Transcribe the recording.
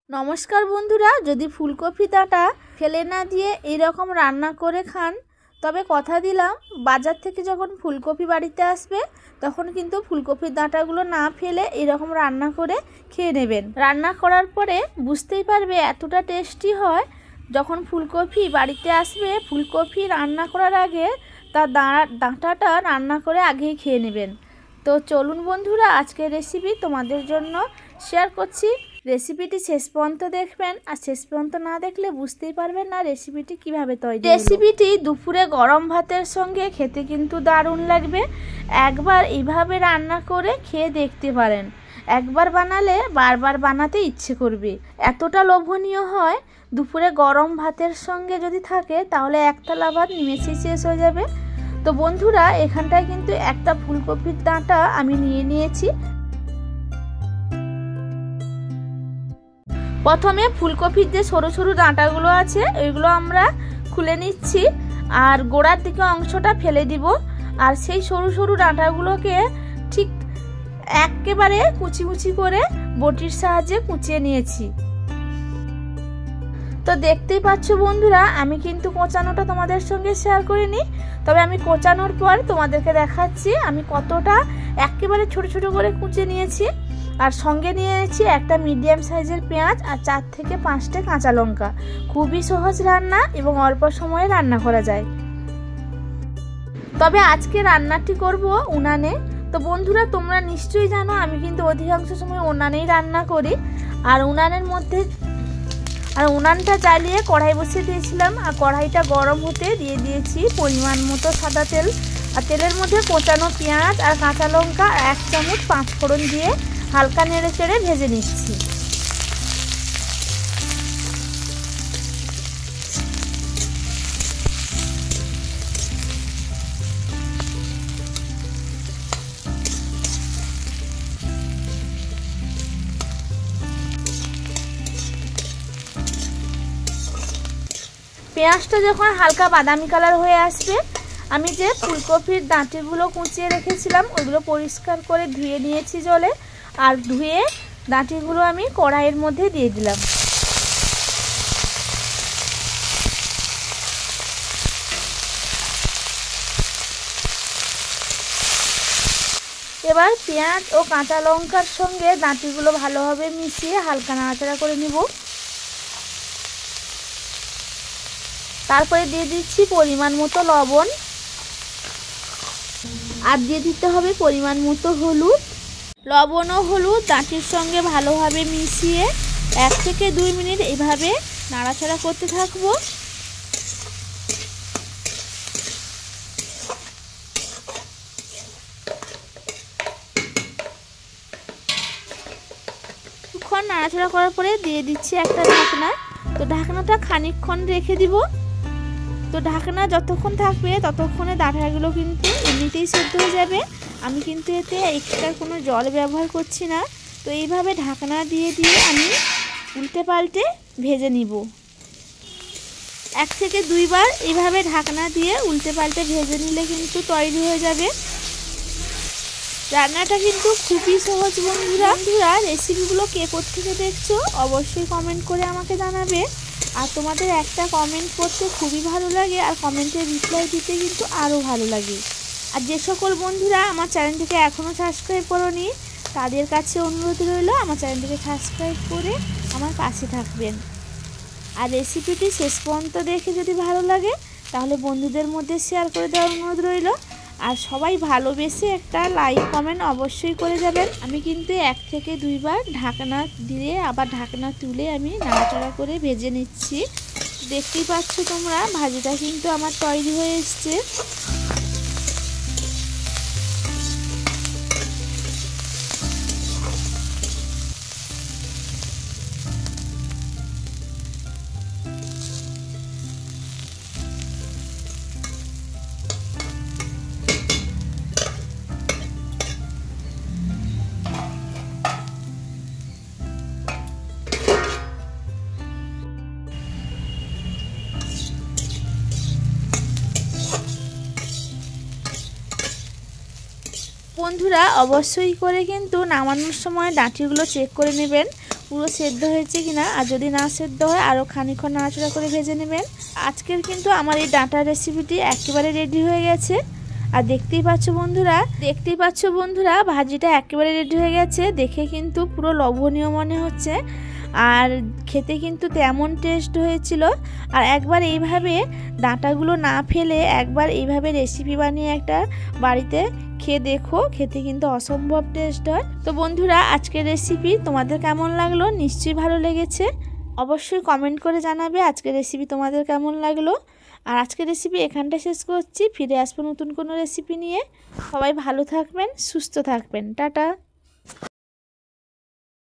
নমস্কার বন্ধুরা, যদি ফুলকপি ডাঁটা ফেলে না দিয়ে এইরকম রান্না করে খান তবে কথা দিলাম বাজার থেকে যখন ফুলকপি বাড়িতে আসবে তখন কিন্তু ফুলকপির ডাঁটাগুলো না ফেলে এরকম রান্না করে খেয়ে নেবেন। রান্না করার পরে বুঝতেই পারবে এতটা টেস্টি হয়। যখন ফুলকপি বাড়িতে আসবে ফুলকপি রান্না করার আগে তার ডাঁটাটা রান্না করে আগেই খেয়ে নেবেন। তো চলুন বন্ধুরা, আজকের রেসিপি তোমাদের জন্য শেয়ার করছি। রেসিপিটি শেষ পর্যন্ত দেখবেন, আর শেষ পর্যন্ত না দেখলে বুঝতেই পারবেন না রেসিপিটি কিভাবে তৈরি। রেসিপিটি দুপুরে গরম ভাতের সঙ্গে খেতে কিন্তু দারুণ লাগবে। একবার এইভাবে রান্না করে খেয়ে দেখতে পারেন। একবার বানালে বারবার বানাতে ইচ্ছে করবে, এতটা লোভনীয় হয়। দুপুরে গরম ভাতের সঙ্গে যদি থাকে তাহলে এক থালা ভাত নিমেষেই শেষ হয়ে যাবে। তো বন্ধুরা, এখানটায় কিন্তু একটা ফুলকপির ডাঁটা আমি নিয়ে নিয়েছি। প্রথমে ফুলকপির যে সরু সরু ডাঁটাগুলো আছে ওইগুলো আমরা খুলে নিচ্ছি, আর গোড়ার দিকে অংশটা ফেলে দিব। আর সেই সরু সরু ডাঁটাগুলোকে ঠিক একেবারে কুচি কুচি করে বটির সাহায্যে কুচিয়ে নিয়েছি। তো দেখতেই পাচ্ছ বন্ধুরা, আমি কিন্তু কোচানোটা তোমাদের সঙ্গে শেয়ার করিনি, তবে আমি কোচানোর পর তোমাদেরকে দেখাচ্ছি আমি কতটা একেবারে ছোট ছোট করে কুচিয়ে নিয়েছি। আর সঙ্গে নিয়েছি একটা মিডিয়াম সাইজের পেঁয়াজ আর 4 থেকে 5টা কাঁচা লঙ্কা। খুবই সহজ রান্না এবং অল্প সময়ে রান্না করা যায়। তবে আজকে রান্নাটি করব উনানে। তো বন্ধুরা, তোমরা নিশ্চয়ই জানো আমি কিন্তু অধিকাংশ সময় উনানেই রান্না করি। আর উনানটা জ্বালিয়ে কড়াই বসিয়ে দিয়েছিলাম, আর কড়াইটা গরম হতে দিয়ে দিয়েছি পরিমাণ মতো সাদা তেল। আর তেলের মধ্যে কোচানো পেঁয়াজ আর কাঁচা লঙ্কা 1 চামচ 5 ফোড়ন দিয়ে হালকা নেড়ে চেড়ে ভেজে নিচ্ছি। পেঁয়াজটা যখন হালকা বাদামি কালার হয়ে আসবে, আমি যে ফুলকপির ডাঁটিগুলো কুচিয়ে রেখেছিলাম ওইগুলো পরিষ্কার করে ধুয়ে নিয়েছি জলে। আর ধুয়ে ডাঁটিগুলো আমি কড়াইয়ের মধ্যে দিয়ে দিলাম। এবার পেঁয়াজ ও কাঁচা লঙ্কার সঙ্গে ডাঁটিগুলো ভালোভাবে মিশিয়ে হালকা নাড়াচাড়া করে নিব। তারপরে দিয়ে দিচ্ছি পরিমাণ মতো লবণ, আর দিয়ে দিতে হবে পরিমাণ মতো হলুদ। লবণ ও হলুদ ডাঁটির সঙ্গে ভালোভাবে মিশিয়ে 1 থেকে 2 মিনিট এইভাবে নাড়াচাড়া করতে থাকবো। কিছুক্ষণ নাড়াচাড়া করার পরে দিয়ে দিচ্ছি একটা ঢাকনা। তো ঢাকনাটা খানিকক্ষণ রেখে দিব। তো ঢাকনা যতক্ষণ থাকবে ততক্ষণে ডাঁটাগুলো কিন্তু এমনিতেই সেদ্ধ হয়ে যাবে। আমি কিন্তু এতে এক্সট্রা কোনো জল ব্যবহার করছি না। তো এইভাবে ঢাকনা দিয়ে আমি উল্টে পাল্টে ভেজে নিব। 1 থেকে 2 বার এইভাবে ঢাকনা দিয়ে উল্টে পাল্টে ভেজে নিলে কিন্তু তৈরি হয়ে যাবে। রান্নাটা কিন্তু খুবই সহজ বন্ধুরা। রেসিপিগুলো কে কোত্থেকে দেখছো অবশ্যই কমেন্ট করে আমাকে জানাবে। আর তোমাদের একটা কমেন্ট করতে খুবই ভালো লাগে, আর কমেন্টের রিপ্লাই দিতে কিন্তু আরও ভালো লাগে। আর যে সকল বন্ধুরা আমার চ্যানেলটিকে এখনও সাবস্ক্রাইব করোনি তাদের কাছে অনুরোধ রইল আমার চ্যানেলটিকে সাবস্ক্রাইব করে আমার পাশে থাকবেন। আর রেসিপিটি শেষ পর্যন্ত দেখে যদি ভালো লাগে তাহলে বন্ধুদের মধ্যে শেয়ার করে দেওয়ার অনুরোধ রইল। আর সবাই ভালোবেসে একটা লাইক কমেন্ট অবশ্যই করে যাবেন। আমি কিন্তু 1 থেকে 2 বার ঢাকনা দিয়ে আবার ঢাকনা তুলে আমি নাড়াচাড়া করে ভেজে নিচ্ছি। দেখতেই পাচ্ছ তোমরা ভাজিটা কিন্তু আমার তৈরি হয়ে এসছে। বন্ধুরা, অবশ্যই করে কিন্তু নামানোর সময় ডাঁটিগুলো চেক করে নেবেন। পুরো সেদ্ধ হয়েছে কিনা, আর যদি না সেদ্ধ হয় আরও খানিকক্ষণ নাড়াচাড়া করে ভেজে নেবেন। আজকের কিন্তু আমার এই ডাঁটার রেসিপিটি একেবারে রেডি হয়ে গেছে। আর দেখতেই পাচ্ছ বন্ধুরা ভাজিটা একেবারে রেডি হয়ে গেছে। দেখে কিন্তু পুরো লোভনীয় মনে হচ্ছে, আর খেতে কিন্তু তেমন টেস্ট হয়েছিল। আর একবার এইভাবে ডাঁটাগুলো না ফেলে একবার এইভাবে রেসিপি বানিয়ে একটা বাড়িতে খেয়ে দেখো, খেতে কিন্তু অসম্ভব টেস্ট হয়। তো বন্ধুরা, আজকের রেসিপি তোমাদের কেমন লাগলো? নিশ্চয়ই ভালো লেগেছে। অবশ্যই কমেন্ট করে জানাবে আজকের রেসিপি তোমাদের কেমন লাগলো। আর আজকের রেসিপি এখানটা শেষ করছি, ফিরে আসবো নতুন কোনো রেসিপি নিয়ে। সবাই ভালো থাকবেন, সুস্থ থাকবেন, টাটা।